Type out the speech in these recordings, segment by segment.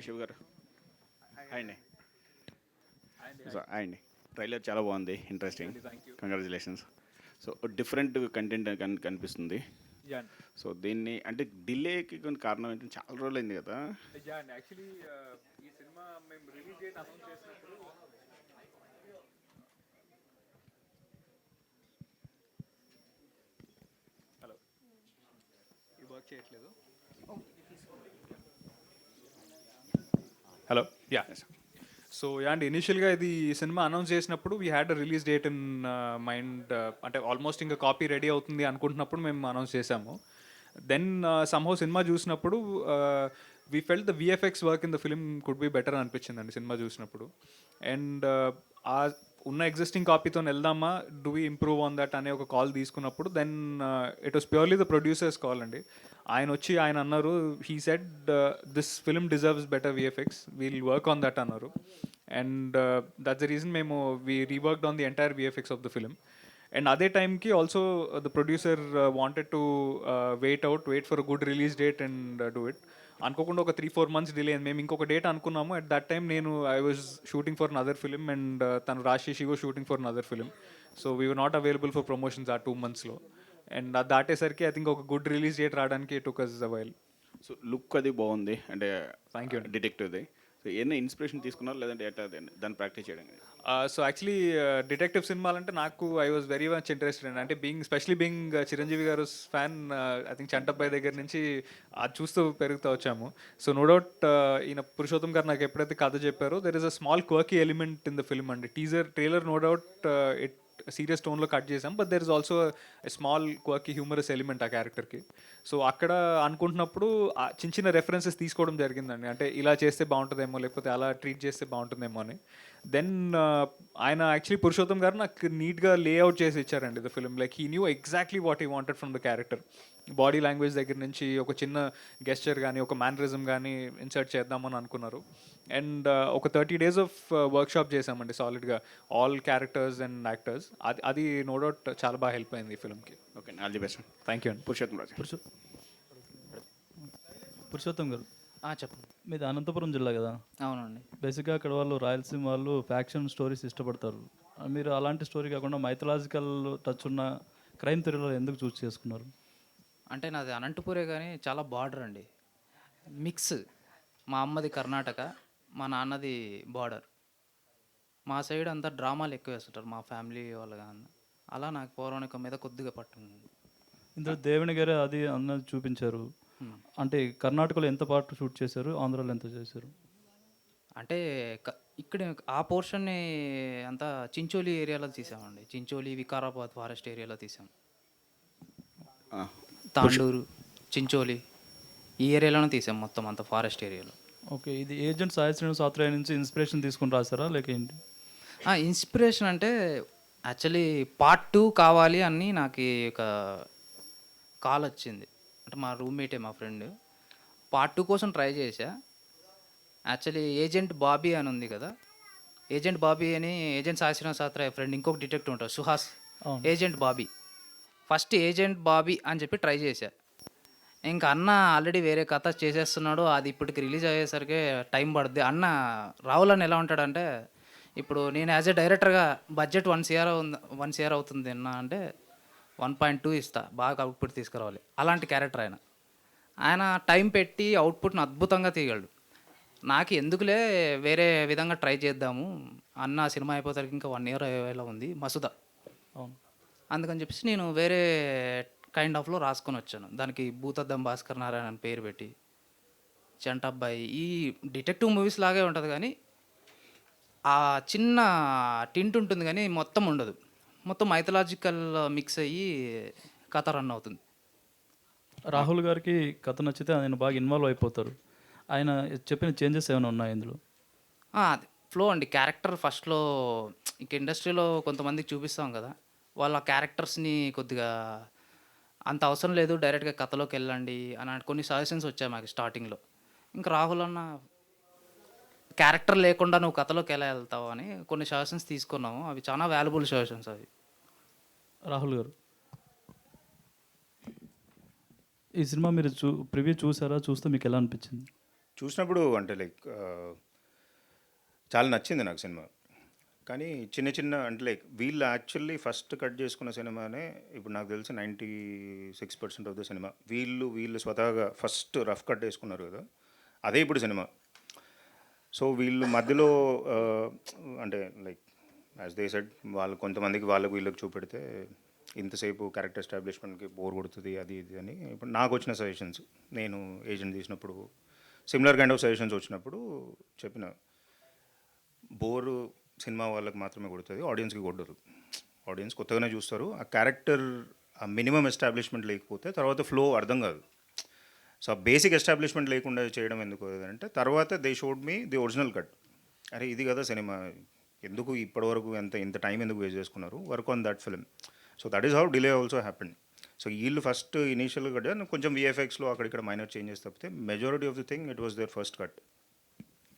శివ్ గారు. హాయ్ అండి. హాయ్ అండి. ట్రైలర్ చాలా బాగుంది, interesting. Congratulations. So different content కనిపిస్తుంది. యా సో దీన్ని అంటే డిలేకి కొన్ని కారణం ఏంటంటే చాలా రోజులు అయింది కదా. యా అండి యాక్చువల్లీ ఈ సినిమా మేము రిలీజ్ డేట్ అనౌన్స్ చేసినప్పుడు హలో ఇది వర్క్ చేయట్లేదు. హలో యా సో యా అండి ఇనిషియల్గా ఇది సినిమా అనౌన్స్ చేసినప్పుడు we had a release date in mind. అంటే ఆల్మోస్ట్ ఇంకా కాపీ రెడీ అవుతుంది అనుకుంటున్నప్పుడు మేము అనౌన్స్ చేసాము. దెన్ సమ్హౌ సినిమా చూసినప్పుడు we felt the VFX work in the film could be better అనిపించిందండి సినిమా చూసినప్పుడు. అండ్ ఆ ఉన్న ఎగ్జిస్టింగ్ కాపీతో వెళ్దామా, do we improve on that అనే ఒక కాల్ తీసుకున్నప్పుడు then it was purely the producers call అండి. ఆయన అన్నారు, he said this film deserves better VFX, we'll work on that అన్నారు. అండ్ దట్స్ ద రీజన్ మేము we reworked on the entire VFX of the film. And అదే టైంకి also the producer wanted to wait for a good release date and do it. అనుకోకుండా ఒక 3-4 months delay అయింది. మేము ఇంకొక date అనుకున్నాము. At that time I was shooting for another film and తను రాశి was shooting for another film. So we were not available for promotions ఆ 2 monthsలో. And అది దాటేసరికి ఐ థింక్ ఒక గుడ్ రిలీజ్ డేట్ రావడానికి టుక్ అస్ అ వైల్. సో లుక్ అది బాగుంది అంటే thank you. డిటెక్టివ్ది. So ఏమైనా ఇన్స్పిరేషన్ తీసుకున్నారు లేదంటే ఎట్లా దాన్ని ప్రాక్టీస్ చేయడం? సో యాక్చువల్లీ డిటెక్టివ్ సినిమాలంటే నాకు I was very much interested అండి. అంటే స్పెషలీ బీయింగ్ చిరంజీవి గారు ఫ్యాన్, ఐ థింక్ చంటబ్బాయి దగ్గర నుంచి అది చూస్తూ పెరుగుతూ వచ్చాము. సో నో డౌట్ ఈయన పురుషోత్తం గారు నాకు ఎప్పుడైతే కథ చెప్పారో there is a small quirky element in the film అండి. Trailer no doubt it serious టోన్లో కట్ చేసాం, but there is also small quirky humorous element ఆ క్యారెక్టర్కి. సో అక్కడ అనుకుంటున్నప్పుడు చిన్న చిన్న రెఫరెన్సెస్ తీసుకోవడం జరిగిందండి. అంటే ఇలా చేస్తే బాగుంటుందేమో, లేకపోతే అలా ట్రీట్ చేస్తే బాగుంటుందేమో అని. దెన్ ఆయన యాక్చువల్లీ పురుషోత్తం గారు నాకు నీట్గా లేఅవుట్ చేసి ఇచ్చారండి the film. Like he knew exactly what he wanted from the character. Body language దగ్గర నుంచి ఒక చిన్న గెస్చర్ కానీ ఒక మేనరిజం కానీ ఇన్సర్ట్ చేద్దామని అనుకున్నారు. అండ్ ఒక 30 days ఆఫ్ వర్క్షాప్ చేసామండి సాలిడ్గా, ఆల్ క్యారెక్టర్స్ అండ్ యాక్టర్స్. అది నో డౌట్ చాలా బాగా హెల్ప్ అయింది ఈ ఫిల్మ్కి. Okay, all the best. Thank you అండి. పురుషోత్తం రాజు. పురుషోత్తం గారు, చెప్పండి. మీది అనంతపురం జిల్లా కదా. అవునండి. బేసిక్గా అక్కడ వాళ్ళు రాయలసీమ వాళ్ళు ఫ్యాక్షన్ స్టోరీస్ ఇష్టపడతారు. మీరు అలాంటి స్టోరీ కాకుండా మైథలాజికల్ టచ్ ఉన్న క్రైమ్ థ్రిల్లర్ ఎందుకు చూస్ చేసుకున్నారు? అంటే నాది అనంతపురే కానీ చాలా బార్డర్ అండి, మిక్స్. మా అమ్మది కర్ణాటక, మా నాన్నది బార్డర్. మా సైడ్ అంతా డ్రామాలు ఎక్కువ వేస్తుంటారు మా ఫ్యామిలీ వాళ్ళు కానీ. అలా నాకు పౌరాణికం మీద కొద్దిగా పట్టుంది. ఇందులో దేవుని గారే అది అన్నది చూపించారు. అంటే కర్ణాటకలో ఎంత పార్ట్ షూట్ చేశారు, ఆంధ్రాలో ఎంత చేశారు? అంటే ఇక్కడ ఆ పోర్షన్ని అంతా చించోలి ఏరియాలో తీసామండి. చించోలి, వికారాబాద్ ఫారెస్ట్ ఏరియాలో తీసాం. తాండూరు, చించోలి ఈ ఏరియాలోనే తీసాం మొత్తం అంతా ఫారెస్ట్ ఏరియాలో. ఓకే, ఇది ఏజెంట్ సాయి శ్రీనివాస్ ఆత్రేయ నుంచి ఇన్స్పిరేషన్ తీసుకుని రాశారా లేక ఏంటి? ఇన్స్పిరేషన్ అంటే యాక్చువల్లీ పార్ట్ 2 కావాలి అని నాకు ఒక కాల్ వచ్చింది. అంటే మా రూమ్మేటే, మా ఫ్రెండ్. పార్ట్ 2 కోసం ట్రై చేశా. యాక్చువల్లీ ఏజెంట్ బాబీ అని ఉంది కదా, ఏజెంట్ బాబీ అని ఏజెంట్ సాయి శ్రీనివాస్ ఆత్రేయ ఫ్రెండ్ ఇంకొక డిటెక్టివ్ ఉంటారు Suhas, agent Bobby. First agent Bobby అని చెప్పి ట్రై చేశా. ఇంకా అన్న ఆల్రెడీ వేరే కథ చేసేస్తున్నాడు, అది ఇప్పటికి రిలీజ్ అయ్యేసరికి టైం పడుద్ది. అన్న రాహుల్ అని ఎలా ఉంటాడంటే, ఇప్పుడు నేను యాజ్ ఎ డైరెక్టర్గా బడ్జెట్ 1 CR అవుతుంది అన్న అంటే 1.2 ఇస్తా, బాగా అవుట్పుట్ తీసుకురావాలి. అలాంటి క్యారెక్టర్ ఆయన టైం పెట్టి అవుట్పుట్ని అద్భుతంగా తీయగలడు. నాకు ఎందుకులే వేరే విధంగా ట్రై చేద్దాము, అన్న సినిమా అయిపోతానికి ఇంకా 1 year అయ్యేలా ఉంది మసుదా. అవును. అందుకని చెప్పేసి నేను వేరే కైండ్ ఆఫ్లో రాసుకొని వచ్చాను. దానికి భూతద్దం భాస్కర్ నారాయణ అని పేరు పెట్టి, చంటబ్బాయి. ఈ డిటెక్టివ్ మూవీస్ లాగే ఉంటుంది కానీ ఆ చిన్న టింట్ ఉంటుంది కానీ మొత్తం ఉండదు. మొత్తం మైథలాజికల్ మిక్స్ అయ్యి కథ రన్ అవుతుంది. రాహుల్ గారికి కథ నచ్చితే ఆయన బాగా ఇన్వాల్వ్ అయిపోతారు. ఆయన చెప్పిన చేంజెస్ ఏమైనా ఉన్నాయి ఇందులో? అది ఫ్లో అండి. క్యారెక్టర్ ఫస్ట్లో ఇంక ఇండస్ట్రీలో కొంతమందికి చూపిస్తాం కదా, వాళ్ళ క్యారెక్టర్స్ని కొద్దిగా అంత అవసరం లేదు, డైరెక్ట్గా కథలోకి వెళ్ళండి అని కొన్ని సజెషన్స్ వచ్చాయి మాకు స్టార్టింగ్లో. ఇంకా రాహుల్ అన్న క్యారెక్టర్ లేకుండా నువ్వు కథలోకి ఎలా వెళ్తావు అని కొన్ని సజెషన్స్ తీసుకున్నాము. అవి చాలా వాల్యుబుల్ సజెషన్స్ అవి. రాహుల్ గారు, ఈ సినిమా మీరు ప్రివ్యూ చూసారా? చూస్తే మీకు ఎలా అనిపించింది? చూసినప్పుడు అంటే లైక్ చాలా నచ్చింది నాకు సినిమా. కానీ చిన్న చిన్న అంటే లైక్ వీళ్ళు యాక్చువల్లీ ఫస్ట్ కట్ చేసుకున్న సినిమానే ఇప్పుడు నాకు తెలిసి 96% ఆఫ్ ద సినిమా వీళ్ళు స్వతహాగా ఫస్ట్ రఫ్ కట్ వేసుకున్నారు కదా, అదే ఇప్పుడు సినిమా. సో వీళ్ళు మధ్యలో అంటే లైక్ యాజ్ దే సెడ్ వాళ్ళు కొంతమందికి వాళ్ళకు వీళ్ళకి చూపెడితే ఇంతసేపు క్యారెక్టర్ ఎస్టాబ్లిష్మెంట్కి బోర్ కొడుతుంది అది ఇది అని ఇప్పుడు నాకు వచ్చిన సజెషన్స్, నేను ఏజెంట్ తీసినప్పుడు సిమిలర్ కైండ్ ఆఫ్ సజెషన్స్ వచ్చినప్పుడు చెప్పిన బోరు సినిమా వాళ్ళకి మాత్రమే కొడుతుంది, ఆడియన్స్కి కొట్టదు. ఆడియన్స్ కొత్తగానే చూస్తారు. ఆ క్యారెక్టర్ ఆ మినిమం ఎస్టాబ్లిష్మెంట్ లేకపోతే తర్వాత ఫ్లో అర్థం కాదు. సో ఆ బేసిక్ ఎస్టాబ్లిష్మెంట్ లేకుండా చేయడం ఎందుకు అంటే తర్వాత they showed me the original cut. అరే ఇది కదా సినిమా, ఎందుకు ఇప్పటివరకు ఇంత టైం ఎందుకు వేస్ట్ చేసుకున్నారు, work on that film. So that is how delay also happened. So వీళ్ళు ఫస్ట్ ఇనీషియల్గా కట్ కొంచెం విఎఫ్ఎక్స్లో అక్కడిక్కడ మైనర్ చేంజెస్ తప్పితే majority of the thing it was there first cut.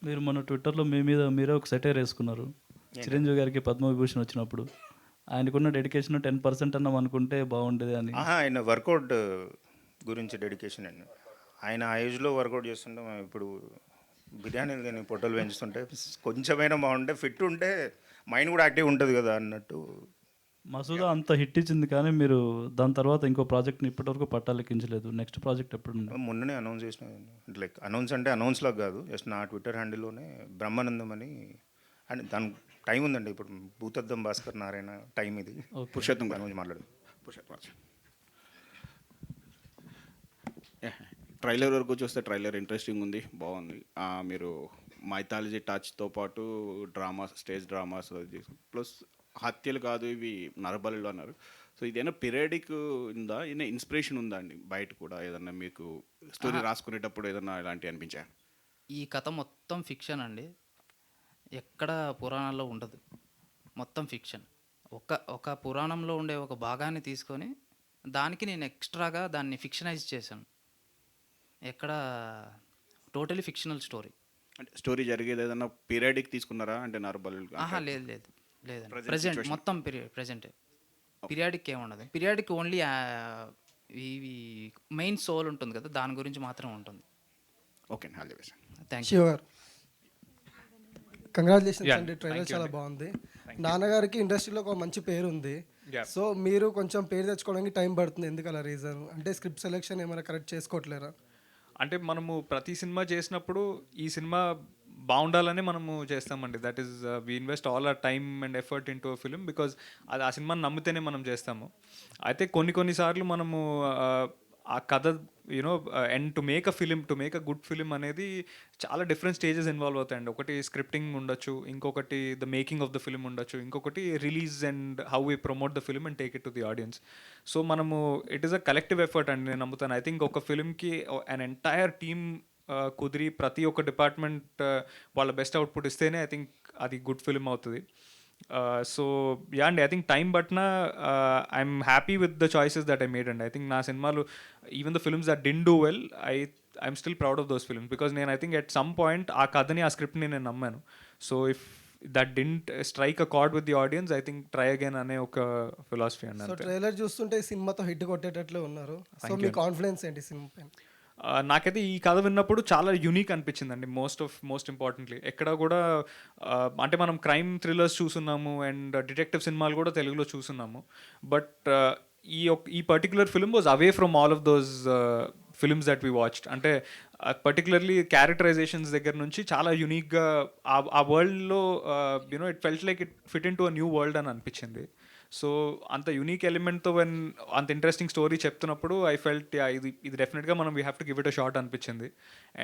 మీరు మన ట్విట్టర్లో మీ మీద మీరే ఒక సెటైర్ వేసుకున్నారు. చిరంజీవి గారికి పద్మవిభూషణ్ వచ్చినప్పుడు ఆయనకున్న డెడికేషన్ 10% అన్నాం అనుకుంటే బాగుండేది అని. ఆయన వర్కౌట్ గురించి డెడికేషన్ అండి. ఆయన ఆ ఏజ్లో వర్కౌట్ చేస్తుంటే మనం ఇప్పుడు బిర్యానీలు కానీ పొట్టలు పెంచుతుంటే కొంచెమైనా బాగుంటే ఫిట్ ఉంటే మైండ్ కూడా యాక్టివ్ ఉంటుంది కదా అన్నట్టు. మసూదా అంత హిట్ ఇచ్చింది కానీ మీరు దాని తర్వాత ఇంకో ప్రాజెక్ట్ని ఇప్పటివరకు పట్టాలెక్కించలేదు. నెక్స్ట్ ప్రాజెక్ట్ ఎప్పుడు? మొన్ననే అనౌన్స్ చేసిన, లైక్ అనౌన్స్ అంటే అనౌన్స్ లాగా కాదు, జస్ట్ నా ట్విట్టర్ హ్యాండిల్లోనే బ్రహ్మానందం అని. అండ్ దాని టైం ఉందండి, ఇప్పుడు భూతద్దం భాస్కర్ నారాయణ టైం ఇది. పురుషోత్తం దాని గురించి మాట్లాడదు. ట్రైలర్ వరకు చూస్తే ట్రైలర్ ఇంట్రెస్టింగ్ ఉంది, బాగుంది. మీరు మైథాలజీ టచ్తో పాటు డ్రామాస్, స్టేజ్ డ్రామాస్ ప్లస్ హత్యలు కాదు ఇవి నరబలులు అన్నారు. సో ఇదేనా పీరియడిక్ ఉందా, ఏదైనా ఇన్స్పిరేషన్ ఉందా అండి బయట కూడా ఏదన్నా మీకు స్టోరీ రాసుకునేటప్పుడు ఏదన్నా ఇలాంటివి అనిపించా? ఈ కథ మొత్తం ఫిక్షన్ అండి, ఎక్కడ పురాణాల్లో ఉండదు, మొత్తం ఫిక్షన్. ఒక పురాణంలో ఉండే ఒక భాగాన్ని తీసుకొని దానికి నేను ఎక్స్ట్రాగా దాన్ని ఫిక్షనైజ్ చేశాను. ఎక్కడ టోటలీ ఫిక్షనల్ స్టోరీ. అంటే స్టోరీ జరిగేది ఏదన్నా పీరియడిక్ తీసుకున్నారా అంటే నరబలులు? లేదండి ప్రజెంట్ మొత్తం ప్రజెంటే. పీరియాడిక్ ఏముండదు, పీరియాడిక్ ఓన్లీ ఇవి మెయిన్ సోల్ ఉంటుంది కదా, దాని గురించి మాత్రం ఉంటుంది. Okay, all the best. Thank you. Shiva గారు కంగ్రాచులేషన్స్ అండి, ట్రైలర్ చాలా బాగుంది. నాన్నగారికి ఇండస్ట్రీలో ఒక మంచి పేరు ఉంది. సో మీరు కొంచెం పేరు తెచ్చుకోవడానికి టైం పడుతుంది, ఎందుకు అలా రీజన్? అంటే స్క్రిప్ట్ సెలెక్షన్ ఏమైనా కరెక్ట్ చేసుకోవట్లేరా? అంటే మనము ప్రతి సినిమా చేసినప్పుడు ఈ సినిమా బాగుండాలని మనము చేస్తామండి. That is we invest all our time and effort in to a film because అది ఆ సినిమాని నమ్మితేనే మనం చేస్తాము. అయితే కొన్నిసార్లు మనము ఆ కథ you know and to make a good film అనేది చాలా డిఫరెంట్ స్టేజెస్ ఇన్వాల్వ్ అవుతాయండి. ఒకటి స్క్రిప్టింగ్ ఉండొచ్చు, ఇంకొకటి the making of the film ఉండొచ్చు, ఇంకొకటి release and how we promote the film and take it to the audience. So మనము it is a collective effort అండి, నేను నమ్ముతాను. ఐ థింక్ ఒక ఫిలింకి అన్ ఎంటైర్ టీమ్ కుదిరి ప్రతి ఒక్క డిపార్ట్మెంట్ వాళ్ళ బెస్ట్ అవుట్పుట్ ఇస్తేనే ఐ థింక్ అది గుడ్ ఫిలిం అవుతుంది. సో యా అండి, ఐ థింక్ టైం బట్న I'm happy with the choices that I made అండి. ఐ థింక్ నా సినిమాలు even the films that did do well, I'm still proud of those films because నేను I think at some point ఆ కథని, ఆ స్క్రిప్ట్ని నేను నమ్మాను. So if that didn't strike a chord with the audience, I think try again అనే ఒక philosophy అండి. సో ట్రైలర్ చూస్తుంటే ఈ సినిమాతో హిట్ కొట్టేటట్లే ఉన్నారు. సో మీ కాన్ఫిడెన్స్ ఏంటి సినిమా పైన? నాకైతే ఈ కథ విన్నప్పుడు చాలా యూనిక్ అనిపించిందండి. మోస్ట్ ఇంపార్టెంట్లీ ఎక్కడ కూడా అంటే మనం క్రైమ్ థ్రిల్లర్స్ చూస్తున్నాము అండ్ డిటెక్టివ్ సినిమాలు కూడా తెలుగులో చూస్తున్నాము, బట్ ఈ particular film was away from all of those films that we watched. అంటే పర్టికులర్లీ క్యారెక్టరైజేషన్స్ దగ్గర నుంచి చాలా యూనిక్గా ఆ వరల్డ్లో you know it felt like it fit in to a new world అని అనిపించింది. సో అంత యూనిక్ ఎలిమెంట్తో అంత ఇంట్రెస్టింగ్ స్టోరీ చెప్తున్నప్పుడు ఐ ఫెల్ట్ ఇది డెఫినెట్గా మనం we have to give it a shot అనిపించింది.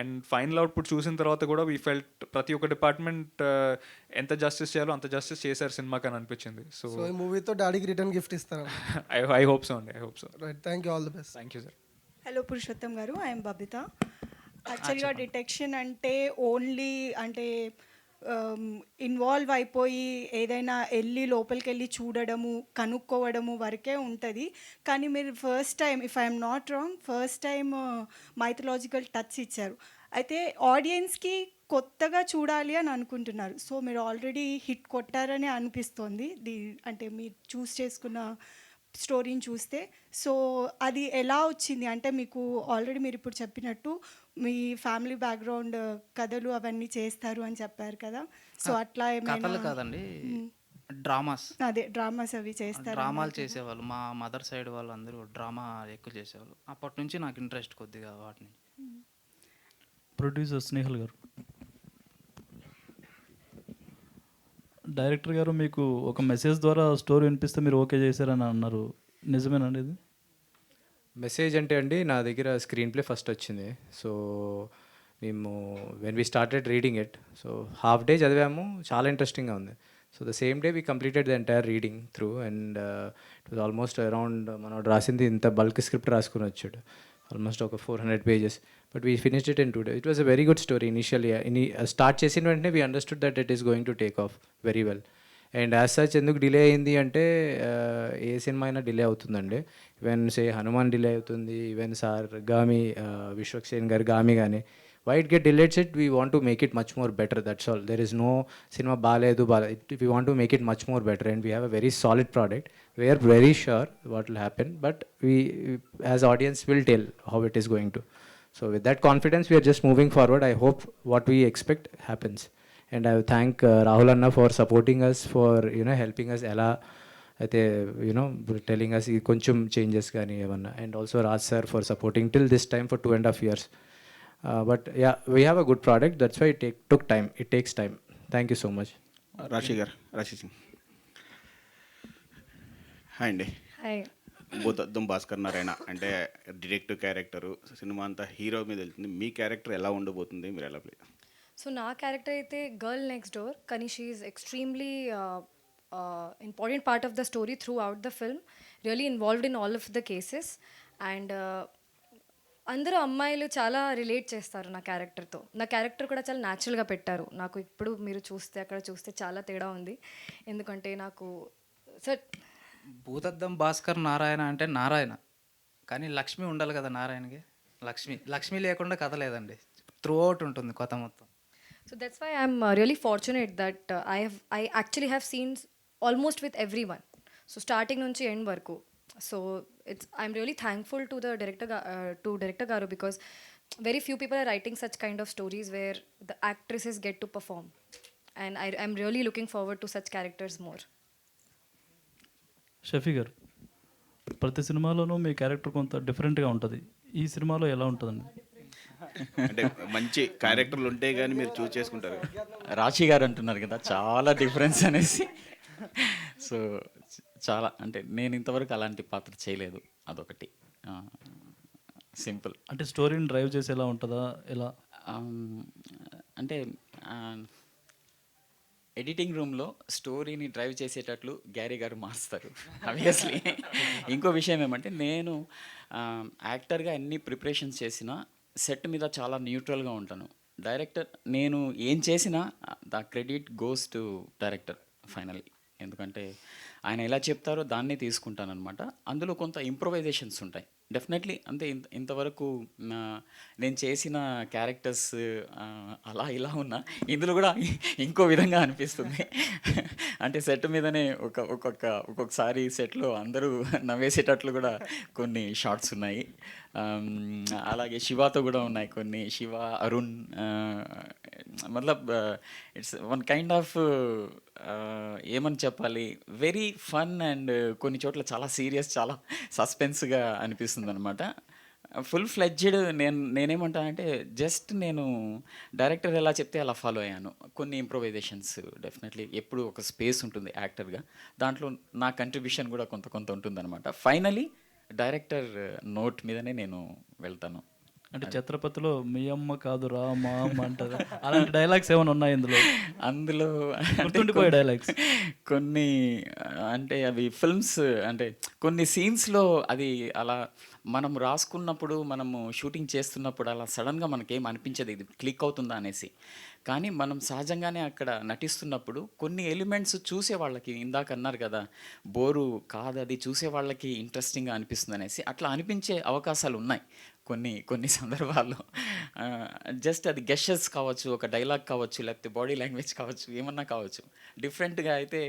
అండ్ ఫైనల్ అవుట్పుట్ చూసిన తర్వాత కూడా వీ ఫెల్ట్ ప్రతి ఒక్క డిపార్ట్మెంట్ ఎంత జస్టిస్ చేయాలో అంత జస్టిస్ చేశారు సినిమాకి అని అనిపించింది. సో ఈ మూవీతో డాడీకి రిటర్న్ గిఫ్ట్ ఇస్తారా? ఐ హోప్ సో అండి, I hope so. Right, thank you, all the best. Thank you sir. Hello Purushottam గారు, ఐఎమ్ బబిత. యాక్చువల్గా డిటెక్షన్ అంటే ఓన్లీ అంటే ఇన్వాల్వ్ అయిపోయి ఏదైనా వెళ్ళి లోపలికి వెళ్ళి చూడడము, కనుక్కోవడము వరకే ఉంటుంది. కానీ మీరు first time, if I'm not wrong, first time mythological touch ఇచ్చారు. అయితే ఆడియన్స్కి కొత్తగా చూడాలి అని అనుకుంటున్నారు. సో మీరు ఆల్రెడీ హిట్ కొట్టారని అనిపిస్తోంది అంటే మీరు చూస్ చేసుకున్న స్టోరీని చూస్తే. సో అది ఎలా వచ్చింది అంటే మీకు ఆల్రెడీ మీరు ఇప్పుడు చెప్పినట్టు మీ ఫ్యామిలీ బ్యాక్గ్రౌండ్ కథలు అవన్నీ చేస్తారు అని చెప్పారు కదా, సో అట్లా కథలు ఏమైనా కాదండి, డ్రామాస్. అదే డ్రామాస్ అవి చేస్తారు డ్రామాలు చేసేవాళ్ళు. మా మదర్ సైడ్ వాళ్ళు అందరూ డ్రామా ఎక్కువ చేసేవాళ్ళు. అప్పటి నుంచి నాకు ఇంట్రెస్ట్ కొద్దిగా వాటిని. ప్రొడ్యూసర్ స్నేహల్ గారు, డైరెక్టర్ గారు మీకు ఒక మెసేజ్ ద్వారా స్టోరీ వినిపిస్తే మీరు ఓకే చేశారని అన్నారు, నిజమేనండి ఇది? మెసేజ్ అంటే అండి, నా దగ్గర స్క్రీన్ ప్లే ఫస్ట్ వచ్చింది. సో మేము when we started reading it, so half day చదివాము, చాలా ఇంట్రెస్టింగ్గా ఉంది. So the same day we completed the entire reading through and it was almost around, మనోడు రాసింది ఇంత బల్క్ స్క్రిప్ట్ రాసుకుని వచ్చాడు, ఆల్మోస్ట్ ఒక 400 pages. But we finished it in 2 days. It was a very good story. Initially start చేసిన వెంటనే we understood that it is going to take off very well. And as such ఎందుకు delay అయింది అంటే, ఏ సినిమా అయినా delay అవుతుందండి. Even say Hanuman delay అవుతుంది, ఈవెన్ సార్ గామి, విశ్వక్సేన్ గారు గామి కానీ, why it get delayed it, we want to make it much more better, that's all. There is no సినిమా బాగాలేదు we want to make it much more better and we have a very solid product. We are very sure what will happen, but we as audience will tell how it is going to. So with that confidence, we are just moving forward. I hope what we expect happens. And I thank Rahul Anna for supporting us, for helping us ela aithe telling us koncham changes gaani evanna, and also Raj sir for supporting till this time for 2.5 years. But yeah, we have a good product. That's why it took time. It takes time. Thank you so much. రాశి Singh, hi అండి. Hi. భూతద్దం Bhaskar Narayana అంటే detective character, cinema అంతా hero మీద వెళ్తుంది. మీ character ఎలా ఉండబోతుంది, మీరు ఎలా ప్లే? సో నా క్యారెక్టర్ అయితే గర్ల్ నెక్స్ట్ డోర్, కానీ she is extremely important part of the story through out the film, really involved in all of the cases. And అందరూ అమ్మాయిలు చాలా రిలేట్ చేస్తారు నా క్యారెక్టర్తో. నా క్యారెక్టర్ కూడా చాలా న్యాచురల్గా పెట్టారు. నాకు ఇప్పుడు మీరు చూస్తే అక్కడ చూస్తే చాలా తేడా ఉంది, ఎందుకంటే నాకు సార్ భూతద్దం భాస్కర్ నారాయణ అంటే నారాయణ, కానీ లక్ష్మి ఉండాలి కదా నారాయణకి. లక్ష్మి లేకుండా కథ లేదండి, త్రూ అవుట్ ఉంటుంది కథ మొత్తం. So that's why I'm really fortunate that I actually have scenes almost with everyone. So starting nunchi end varaku. So I'm really thankful to the director Garu, because very few people are writing such kind of stories where the actresses get to perform, and I'm really looking forward to such characters more. Shafi గారు, ప్రతి సినిమాలోనూ మీ character కొంత డిఫరెంట్గా ఉంటుంది, ఈ సినిమాలో ఎలా ఉంటుందండి? అంటే మంచి క్యారెక్టర్లు ఉంటే కానీ మీరు చూస్ చేసుకుంటారు. రాశి గారు అంటున్నారు కదా చాలా డిఫరెన్స్ అనేసి. సో చాలా అంటే నేను ఇంతవరకు అలాంటి పాత్ర చేయలేదు, అదొకటి సింపుల్. అంటే స్టోరీని డ్రైవ్ చేసి ఎలా ఉంటుందా, ఎలా అంటే ఎడిటింగ్ రూమ్లో స్టోరీని డ్రైవ్ చేసేటట్లు గ్యారీ గారు మారుస్తారు ఆబ్వియస్లీ. ఇంకో విషయం ఏమంటే, నేను యాక్టర్గా ఎన్ని ప్రిపరేషన్స్ చేసినా సెట్ మీద చాలా న్యూట్రల్గా ఉంటాను. డైరెక్టర్ నేను ఏం చేసినా the credit goes to director finally, ఎందుకంటే ఆయన ఎలా చెప్తారో దాన్నే తీసుకుంటానమాట. అందులో కొంత ఇంప్రొవైజేషన్స్ ఉంటాయి డెఫినెట్లీ. అంటే ఇంతవరకు నేను చేసిన క్యారెక్టర్స్ అలా ఇలా ఉన్నా ఇందులో కూడా ఇంకో విధంగా అనిపిస్తుంది. అంటే సెట్ మీదనే ఒక్కొక్కసారి సెట్లో అందరూ నవ్వేసేటట్లు కూడా కొన్ని షార్ట్స్ ఉన్నాయి. అలాగే శివాతో కూడా ఉన్నాయి కొన్ని, శివ, అరుణ్, మతలబ్ ఇట్స్ వన్ కైండ్ ఆఫ్ ఏమని చెప్పాలి, వెరీ ఫన్ అండ్ కొన్ని చోట్ల చాలా సీరియస్, చాలా సస్పెన్స్గా అనిపిస్తుంది అనమాట. ఫుల్ ఫ్లెడ్జ్డ్ నేనేమంటానంటే జస్ట్ నేను డైరెక్టర్ ఎలా చెప్తే అలా ఫాలో అయ్యాను. కొన్ని ఇంప్రొవైజేషన్స్ డెఫినెట్లీ ఎప్పుడు ఒక స్పేస్ ఉంటుంది యాక్టర్గా, దాంట్లో నా కంట్రిబ్యూషన్ కూడా కొంత ఉంటుందన్నమాట. ఫైనలీ డైరెక్టర్ నోట్ మీదనే నేను వెళ్తాను. అంటే ఛత్రపతిలో మీ అమ్మ కాదు రా మా అమ్మ అంటారు, అలాంటి డైలాగ్స్ ఏమైనా ఉన్నాయి అందులో గుర్తుండిపోయే డైలాగ్స్? కొన్ని అంటే అవి ఫిల్మ్స్ అంటే కొన్ని సీన్స్లో అది అలా మనం రాసుకున్నప్పుడు, మనము షూటింగ్ చేస్తున్నప్పుడు అలా సడన్గా మనకేం అనిపించదు ఇది క్లిక్ అవుతుందా అనేసి. కానీ మనం సహజంగానే అక్కడ నటిస్తున్నప్పుడు కొన్ని ఎలిమెంట్స్ చూసే వాళ్ళకి, ఇందాక అన్నారు కదా బోరు కాదు అది చూసే వాళ్ళకి ఇంట్రెస్టింగ్గా అనిపిస్తుంది అనేసి, అట్లా అనిపించే అవకాశాలు ఉన్నాయి కొన్ని సందర్భాల్లో. జస్ట్ అది గెస్చర్స్ కావచ్చు, ఒక డైలాగ్ కావచ్చు, లేకపోతే బాడీ లాంగ్వేజ్ కావచ్చు, ఏమన్నా కావచ్చు. డిఫరెంట్గా అయితే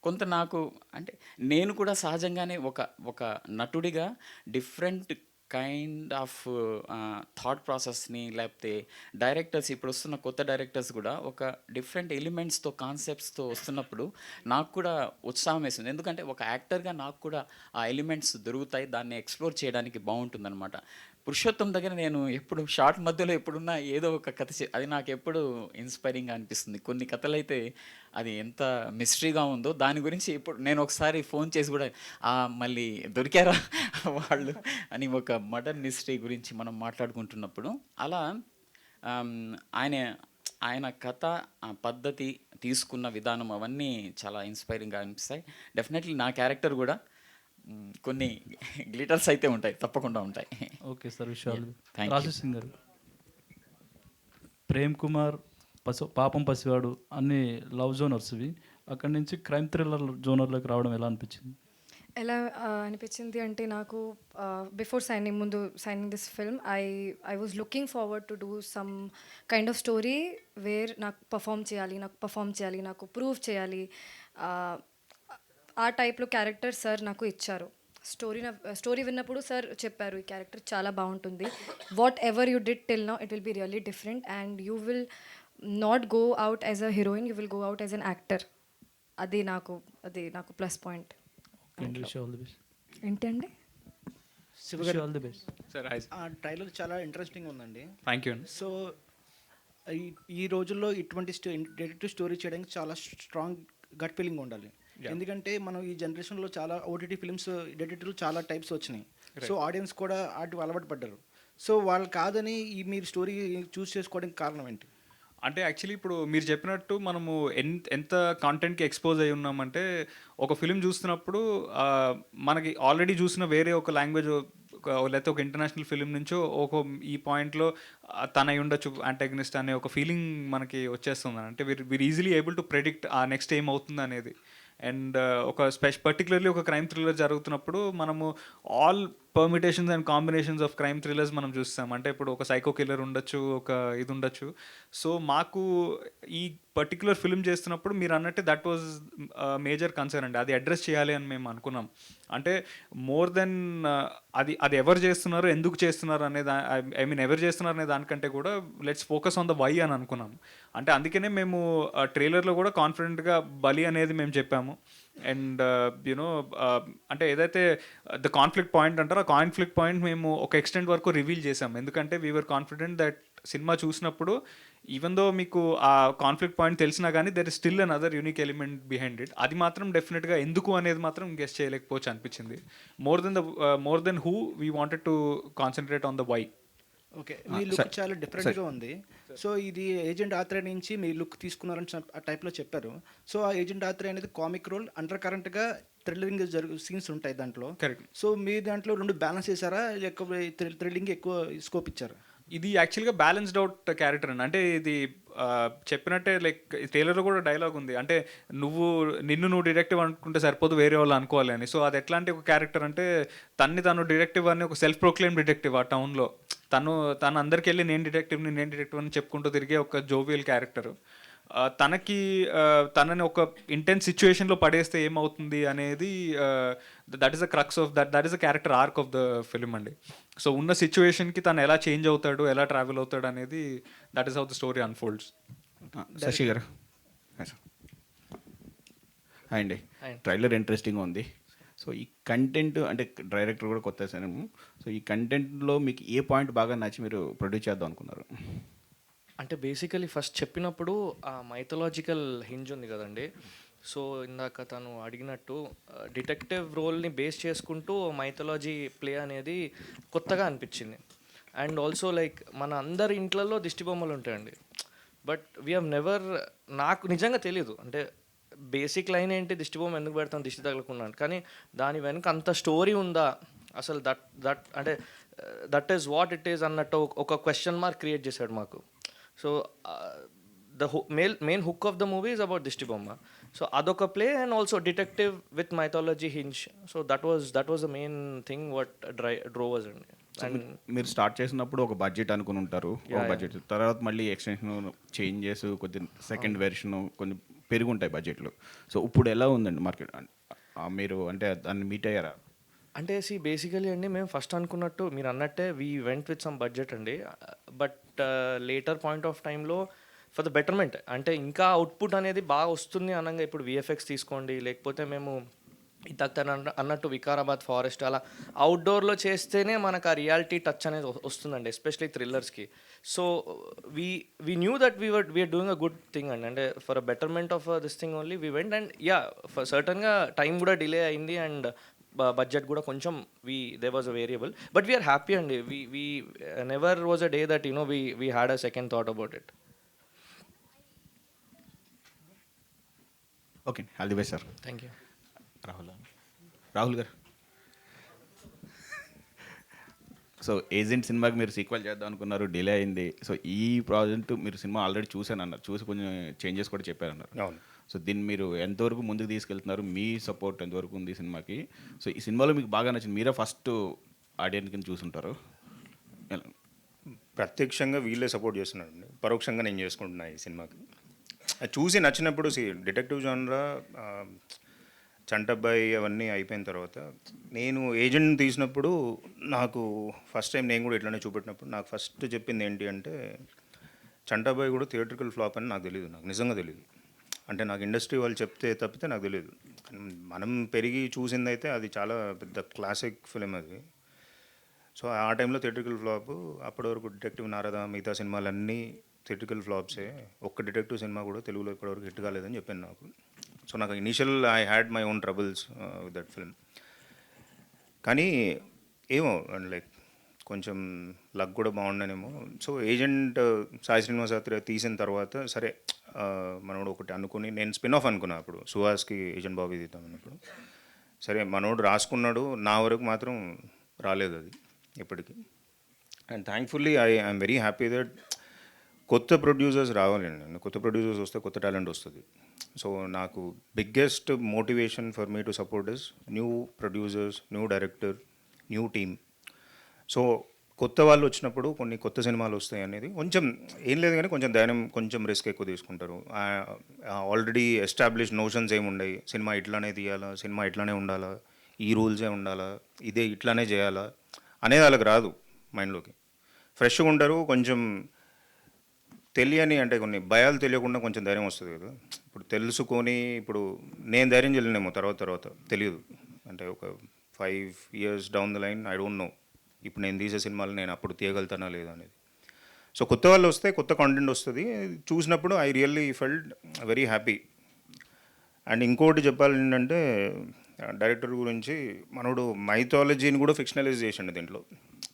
కొంత నాకు అంటే నేను కూడా సహజంగానే ఒక నటుడిగా డిఫరెంట్ కైండ్ ఆఫ్ థాట్ ప్రాసెస్ని, లేకపోతే డైరెక్టర్స్ ఇప్పుడు వస్తున్న కొత్త డైరెక్టర్స్ కూడా ఒక డిఫరెంట్ ఎలిమెంట్స్తో కాన్సెప్ట్స్తో వస్తున్నప్పుడు నాకు కూడా ఉత్సాహం వేస్తుంది. ఎందుకంటే ఒక యాక్టర్గా నాకు కూడా ఆ ఎలిమెంట్స్ దొరుకుతాయి, దాన్ని ఎక్స్ప్లోర్ చేయడానికి బాగుంటుందన్నమాట. పురుషోత్తం దగ్గర నేను ఎప్పుడు షార్ట్ మధ్యలో ఎప్పుడున్నా ఏదో ఒక కథ అది నాకు ఎప్పుడు ఇన్స్పైరింగ్గా అనిపిస్తుంది. కొన్ని కథలు అయితే అది ఎంత మిస్టరీగా ఉందో దాని గురించి ఇప్పుడు నేను ఒకసారి ఫోన్ చేసి కూడా మళ్ళీ దొరికారా వాళ్ళు అని ఒక మర్డర్ మిస్టరీ గురించి మనం మాట్లాడుకుంటున్నప్పుడు అలా ఆయన ఆయన కథ, ఆ పద్ధతి, తీసుకున్న విధానం అవన్నీ చాలా ఇన్స్పైరింగ్గా అనిపిస్తాయి. డెఫినెట్లీ నా క్యారెక్టర్ కూడా కొన్ని గ్లిటర్స్ అయితే ఉంటాయి, తప్పకుండా ఉంటాయి. ఓకే సార్, విషయాలు Thank you. రాజేష్ సింగ్ గారు. ప్రేమ్ కుమార్, పాపం పసివాడు అన్ని లవ్ జోనర్స్ ఇవి, అక్కడి నుంచి క్రైమ్ థ్రిల్లర్ జోనర్లోకి రావడం ఎలా అనిపించింది? ఎలా అనిపించింది అంటే నాకు before signing this film I was looking forward to do some kind of story wear నాకు పర్ఫామ్ చేయాలి, నాకు ప్రూవ్ చేయాలి. ఆ టైప్లో క్యారెక్టర్ సార్ నాకు ఇచ్చారు. స్టోరీ విన్నప్పుడు సార్ చెప్పారు ఈ క్యారెక్టర్ చాలా బాగుంటుంది, whatever you did till now it will be really different and you will not go out as a heroine, you will go out as an actor. అది నాకు plus point. ఏంటండి? All the best sir. Trailer చాలా interesting ఉందండి. Thank you అండి. So ఈ రోజుల్లో ఇటువంటి డెటెక్టివ్ story చేయడానికి చాలా స్ట్రాంగ్ గట్ ఫీలింగ్ ఉండాలి. ఎందుకంటే మనం ఈ జనరేషన్లో చాలా ఓటీటీ ఫిల్మ్స్ డెటెక్టివ్లు చాలా టైప్స్ వచ్చినాయి. సో ఆడియన్స్ కూడా వాటి అలవాటు పడ్డారు. సో వాళ్ళు కాదని మీరు స్టోరీ చూస్ చేసుకోవడానికి కారణం ఏంటి? అంటే యాక్చువల్లీ ఇప్పుడు మీరు చెప్పినట్టు మనము ఎంత కాంటెంట్కి ఎక్స్పోజ్ అయి ఉన్నామంటే ఒక ఫిలిం చూస్తున్నప్పుడు మనకి ఆల్రెడీ చూసిన వేరే ఒక లాంగ్వేజ్ లేకపోతే ఒక ఇంటర్నేషనల్ ఫిలిం నుంచో ఈ పాయింట్లో తన అయి ఉండొచ్చు యాంటాగనిస్ట్ అనే ఒక ఫీలింగ్ మనకి వచ్చేస్తుంది. అంటే వీర్ ఈజీలీ ఏబుల్ టు ప్రెడిక్ట్ ఆ నెక్స్ట్ ఏం అవుతుంది అనేది. అండ్ ఒక పర్టికులర్లీ ఒక క్రైమ్ థ్రిల్లర్ జరుగుతున్నప్పుడు మనము all permutations and combinations of crime thrillers మనం చూస్తాం. అంటే ఇప్పుడు ఒక సైకో కిల్లర్ ఉండొచ్చు, ఒక ఇది ఉండొచ్చు. సో మాకు ఈ పర్టికులర్ ఫిల్మ్ చేస్తున్నప్పుడు మీరు అన్నట్టు దట్ వాజ్ మేజర్ కన్సర్న్ అండి. అది అడ్రస్ చేయాలి అని మేము అనుకున్నాం. అంటే మోర్ దెన్ అది ఎవరు చేస్తున్నారు, ఎందుకు చేస్తున్నారు అనే ఐ మీన్ ఎవరు చేస్తున్నారు అనే దానికంటే కూడా let's focus on the why అని అనుకున్నాం. అంటే అందుకనే మేము ట్రైలర్లో కూడా కాన్ఫిడెంట్గా బలి అనేది మేము చెప్పాము. అండ్ యునో అంటే ఏదైతే ద కాన్ఫ్లిక్ట్ పాయింట్ అంటారో ఆ కాన్ఫ్లిక్ట్ పాయింట్ మేము ఒక ఎక్స్టెంట్ వరకు రివీల్ చేసాం. ఎందుకంటే వీఆర్ కాన్ఫిడెంట్ దట్ సినిమా చూసినప్పుడు ఈవెన్ దో మీకు ఆ కాన్ఫ్లిక్ట్ పాయింట్ తెలిసినా కానీ there is still another unique element behind it. అది మాత్రం డెఫినెట్గా ఎందుకు అనేది మాత్రం గెస్ చేయలేకపోవచ్చు అనిపించింది. More than who we wanted to concentrate on the why. Okay, మీ లుక్ చాలా డిఫరెంట్గా ఉంది. సో ఇది ఏజెంట్ ఆత్రే నుంచి మీ లుక్ తీసుకున్నారని ఆ టైప్లో చెప్పారు. సో ఆ ఏజెంట్ ఆత్రే అనేది కామిక్ రోల్, అండర్ కరెంట్గా థ్రిల్లింగ్ సీన్స్ ఉంటాయి దాంట్లో. కరెక్ట్. సో మీ దాంట్లో రెండు బ్యాలెన్స్ చేశారా, లేకపోతే థ్రిల్లింగ్ ఎక్కువ స్కోప్ ఇచ్చారా? ఇది యాక్చువల్గా బ్యాలెన్స్డ్ అవుట్ క్యారెక్టర్ అండి. అంటే ఇది చెప్పినట్టే లైక్ ట్రైలర్లో కూడా డైలాగ్ ఉంది. అంటే నిన్ను డిటెక్టివ్ అనుకుంటే సరిపోదు, వేరే వాళ్ళు అనుకోవాలి అని. సో అది ఎట్లాంటి ఒక క్యారెక్టర్ అంటే తను డిటెక్టివ్ అని ఒక సెల్ఫ్ ప్రొక్లెయిమ్ డిటెక్టివ్ ఆ టౌన్లో. తను అందరికి వెళ్ళి నేను డిటెక్టివ్ అని చెప్పుకుంటూ తిరిగే ఒక జోవియల్ క్యారెక్టర్. తనని ఒక ఇంటెన్స్ సిచ్యువేషన్లో పడేస్తే ఏమవుతుంది అనేది that is the crux of that is the character arc of the film అండి. సో ఉన్న సిచ్యువేషన్కి తను ఎలా చేంజ్ అవుతాడు, ఎలా ట్రావెల్ అవుతాడు అనేది that is how the story unfolds. Sashi గారు అండి, ట్రైలర్ ఇంట్రెస్టింగ్ ఉంది. సో ఈ కంటెంట్ అంటే డైరెక్టర్ కూడా కొత్త సినిమా. సో ఈ కంటెంట్లో మీకు ఏ పాయింట్ బాగా నచ్చి మీరు ప్రొడ్యూస్ చేద్దాం అనుకున్నారు? అంటే బేసికలీ ఫస్ట్ చెప్పినప్పుడు ఆ మైథలాజికల్ హింజ్ ఉంది కదండి. సో ఇందాక తను అడిగినట్టు డిటెక్టివ్ రోల్ని బేస్ చేసుకుంటూ మైథలాజీ ప్లే అనేది కొత్తగా అనిపించింది. అండ్ ఆల్సో లైక్ మన అందరి ఇంట్లలో దిష్టి బొమ్మలు ఉంటాయండి. బట్ వీ హ్యావ్ నెవర్, నాకు నిజంగా తెలియదు అంటే బేసిక్ లైన్ ఏంటి, దిష్టి బొమ్మ ఎందుకు పెడతాం దిష్టి తగలకుండా, కానీ దాని వెనుక అంత స్టోరీ ఉందా అసలు, అంటే that is what it is అన్నట్టు ఒక క్వశ్చన్ మార్క్ క్రియేట్ చేశాడు మాకు. So the main hook of the movie is about దిష్టి బొమ్మ. సో అదొక play and also detective with mythology hinge. So that was the main thing what drovers అండి. అండ్ మీరు స్టార్ట్ చేసినప్పుడు ఒక బడ్జెట్ అనుకుని ఉంటారు, ఒక బడ్జెట్ తర్వాత మళ్ళీ ఎక్స్టెన్షన్ చేంజెస్, కొద్ది సెకండ్ వెర్షన్ కొన్ని పెరుగుంటాయి బడ్జెట్లు. సో ఇప్పుడు ఎలా ఉందండి మార్కెట్? మీరు అంటే దాన్ని మీట్ అయ్యారా? అంటే బేసికలీ అండి మేము ఫస్ట్ అనుకున్నట్టు మీరు అన్నట్టే we went with some budget అండి. బట్ లేటర్ పాయింట్ ఆఫ్ టైంలో ఫర్ ద బెటర్మెంట్ అంటే ఇంకా అవుట్పుట్ అనేది బాగా వస్తుంది అనగా ఇప్పుడు విఎఫ్ఎక్స్ తీసుకోండి, లేకపోతే మేము ఇంతకు తను అన్నట్టు వికారాబాద్ ఫారెస్ట్ అలా అవుట్డోర్లో చేస్తేనే మనకు ఆ రియాలిటీ టచ్ అనేది వస్తుందండి, ఎస్పెషలీ థ్రిల్లర్స్కి. So we knew that we are doing a good thing అండి. అంటే for a betterment of this thing only we went. And yeah for సర్టన్గా టైం కూడా డిలే అయింది అండ్ బడ్జెట్ కూడా కొంచెం they was a variable. But we are happy అండి. We never was a day that we had a second thought about it. Okay, all the best sir. Thank you. Rahul గారు, so agent సినిమాకి మీరు sequel చేద్దాం అనుకున్నారు, delay అయింది. So ఈ project మీరు cinema already చూశానన్నారు, చూసి కొంచెం చేంజెస్ కూడా చెప్పారన్నారు. అవును. సో దీన్ని మీరు ఎంతవరకు ముందుకు తీసుకెళ్తున్నారు, మీ సపోర్ట్ ఎంతవరకు ఉంది ఈ సినిమాకి? సో ఈ సినిమాలో మీకు బాగా నచ్చింది, మీరే ఫస్ట్ ఆడియన్స్ కింద చూసుంటారు, ప్రత్యక్షంగా వీళ్ళే సపోర్ట్ చేస్తున్నారండి, పరోక్షంగా నేను చేసుకుంటున్నా ఈ సినిమాకి. అది చూసి నచ్చినప్పుడు డిటెక్టివ్ జానరా, చంటబ్బాయి అవన్నీ అయిపోయిన తర్వాత నేను ఏజెంట్ తీసినప్పుడు నాకు ఫస్ట్ టైం నేను కూడా ఇట్లానే చూపెట్టినప్పుడు నాకు ఫస్ట్ చెప్పింది ఏంటి అంటే, చంటబ్బాయి కూడా థియేట్రికల్ ఫ్లాప్ అని నాకు తెలియదు, నాకు నిజంగా తెలియదు. అంటే నాకు ఇండస్ట్రీ వాళ్ళు చెప్తే తప్పితే నాకు తెలియదు. మనం పెరిగి చూసిందైతే అది చాలా పెద్ద క్లాసిక్ ఫిలిం అది. సో ఆ టైంలో థియేట్రికల్ ఫ్లాప్. అప్పటి వరకు డిటెక్టివ్ నారద మిగతా సినిమాలన్నీ థియేట్రికల్ ఫ్లాప్సే. ఒక్క డిటెక్టివ్ సినిమా కూడా తెలుగులో ఇప్పటివరకు హిట్ కాలేదని చెప్పాను నాకు. సో నాకు initial I had my own troubles with that film. కానీ ఏమో లైక్ కొంచెం లక్ కూడా బాగుండనేమో. సో ఏజెంట్ సాయి శ్రీనివాసరావు తీసిన తర్వాత సరే మనోడు ఒకటి అనుకుని, నేను స్పిన్ ఆఫ్ అనుకున్నా అప్పుడు సుహాస్కి ఏజెంట్ బాబీ తీద్దాం అన్నప్పుడు. సరే మనోడు రాసుకున్నాడు, నా వరకు మాత్రం రాలేదు అది ఇప్పటికీ. And thankfully I'm very happy that కొత్త ప్రొడ్యూసర్స్ రావాలండి. కొత్త ప్రొడ్యూసర్స్ వస్తే కొత్త టాలెంట్ వస్తుంది. సో నాకు biggest motivation for me to support is new producers, new director, new team. So కొత్త వాళ్ళు వచ్చినప్పుడు కొన్ని కొత్త సినిమాలు వస్తాయి అనేది కొంచెం ఏం లేదు, కానీ కొంచెం ధైర్యం, కొంచెం రిస్క్ ఎక్కువ తీసుకుంటారు. ఆల్రెడీ ఎస్టాబ్లిష్ నోషన్స్ ఏమి ఉండవు, సినిమా ఇట్లానే తీయాలా, సినిమా ఇట్లానే ఉండాలా, ఈ రూల్సే ఉండాలా, ఇదే ఇట్లానే చేయాలా అనేది వాళ్ళకి రాదు మైండ్లోకి. ఫ్రెష్గా ఉంటారు, కొంచెం తెలియని అంటే కొన్ని భయాలు తెలియకుండా కొంచెం ధైర్యం వస్తుంది కదా. ఇప్పుడు తెలుసుకొని ఇప్పుడు నేను ధైర్యం చేయలేనేమో తర్వాత తెలియదు. అంటే ఒక 5 years down the line I don't know ఇప్పుడు నేను తీసే సినిమాలు నేను అప్పుడు తీయగలుగుతానా లేదా అనేది. సో కొత్త వాళ్ళు వస్తే కొత్త కాంటెంట్ వస్తుంది. చూసినప్పుడు I really felt very happy. And ఇంకోటి చెప్పాలి ఏంటంటే డైరెక్టర్ గురించి, మనోడు మైథాలజీని కూడా ఫిక్షనలైజ్ చేసిండు దీంట్లో.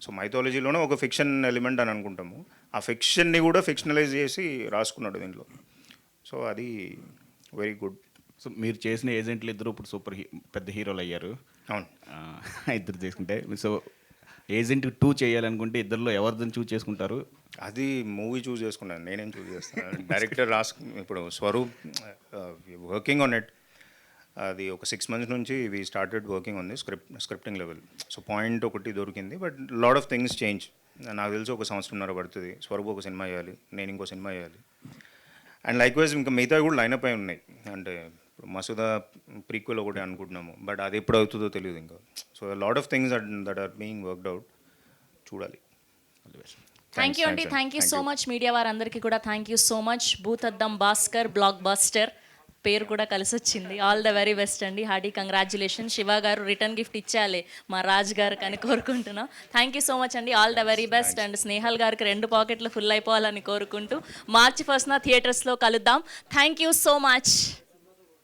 సో మైథాలజీలోనే ఒక ఫిక్షన్ ఎలిమెంట్ అని అనుకుంటాము, ఆ ఫిక్షన్ని కూడా ఫిక్షనలైజ్ చేసి రాసుకున్నాడు దీంట్లో. సో అది వెరీ గుడ్. సో మీరు చేసిన ఏజెంట్లు ఇద్దరు ఇప్పుడు పెద్ద హీరోలు అయ్యారు. అవును, ఇద్దరు చేసుకుంటే. సో ఏజెంట్ 2 చేయాలనుకుంటే ఇద్దరిలో ఎవరిదని చూస్ చేసుకుంటారు? అది మూవీ చూస్ చేసుకున్నాను, నేనేం చూస్ చేస్తాను. డైరెక్టర్ ఇప్పుడు స్వరూప్ వర్కింగ్ ఆన్ ఇట్. అది ఒక 6 months నుంచి we started working on the scripting level. So point ఒకటి దొరికింది, but lot of things change. నాకు తెలిసి 1 సంవత్సరంన్నర పడుతుంది. స్వరూప్ ఒక సినిమా చేయాలి, నేను ఇంకో సినిమా చేయాలి. అండ్ లైక్ వైజ్ ఇంకా మిగతా కూడా లైనప్ అయి ఉన్నాయి. అంటే ఇప్పుడు మసూదా ప్రీక్వెల్ ఒకటి అనుకుంటున్నాము, బట్ అది ఎప్పుడు అవుతుందో తెలియదు ఇంకా. So lot of things that are being worked out. చూడాలి. థ్యాంక్ యూ అండి, thank you so much. Media వారందరికీ కూడా thank you so much. Bhoothaddam Bhaskar blockbuster పేరు కూడా కలిసి వచ్చింది. ఆల్ ద వెరీ బెస్ట్ అండి, హార్డీ కంగ్రాచులేషన్. శివ గారు రిటర్న్ గిఫ్ట్ ఇచ్చేయాలి మా రాజ్ గారికి అని కోరుకుంటున్నాం. థ్యాంక్ యూ సో మచ్ అండి, all the very best. And Snehal గారికి 2 పాకెట్లు ఫుల్ అయిపోవాలని కోరుకుంటూ March 1st థియేటర్స్లో కలుద్దాం. Thank you so much.